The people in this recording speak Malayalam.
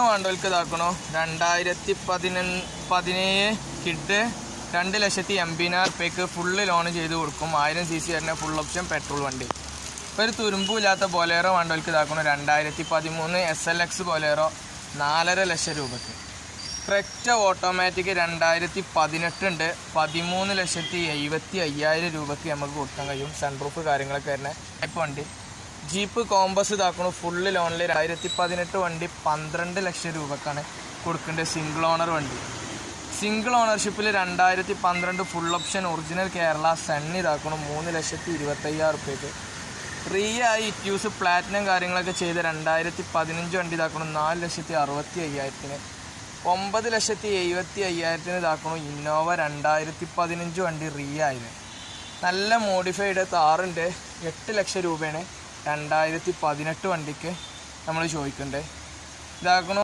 വേണ്ടവർക്ക് ഇതാക്കണോ 2017 കിഡ് 2,80,000 ഫുള്ള് ലോൺ ചെയ്ത് കൊടുക്കും. 1000 cc തന്നെ ഫുൾ ഓപ്ഷൻ പെട്രോൾ വണ്ടി. ഇപ്പോൾ ഒരു തുരുമ്പില്ലാത്ത ബൊലേറോ വേണ്ടവർക്ക് ഇതാക്കണോ 2013 SLX ബൊലേറോ 4.5 ലക്ഷം രൂപയ്ക്ക്. ക്രെറ്റ ഓട്ടോമാറ്റിക് 2018 ഉണ്ട് 13,75,000 രൂപയ്ക്ക് നമുക്ക് കൊടുക്കാൻ കഴിയും. സൺറൂഫ് കാര്യങ്ങളൊക്കെ തന്നെ ടൈപ്പ് വണ്ടി. ജീപ്പ് കോമ്പസ് ഇതാക്കണു ഫുള്ള് ലോണിൽ 2018 വണ്ടി 12 ലക്ഷം രൂപക്കാണ് കൊടുക്കേണ്ടത്. സിംഗിൾ ഓണർ വണ്ടി. സിംഗിൾ ഓണർഷിപ്പിൽ 2012 full option original Kerala Sunny ഇതാക്കണം 3,25,000 രൂപയ്ക്ക്. ആയി ഇറ്റ്യൂസ് പ്ലാറ്റിനം കാര്യങ്ങളൊക്കെ ചെയ്ത് 2015 വണ്ടി ഇതാക്കണം 4,65,000. 9,75,000 ഇതാക്കണം ഇന്നോവ 2015 വണ്ടി ആയിരുന്നു. നല്ല മോഡിഫൈഡ് താറുണ്ട് 8 ലക്ഷം രൂപയാണ് 2018 വണ്ടിക്ക് നമ്മൾ ചോദിക്കണ്ടേ. ഇതാക്കണോ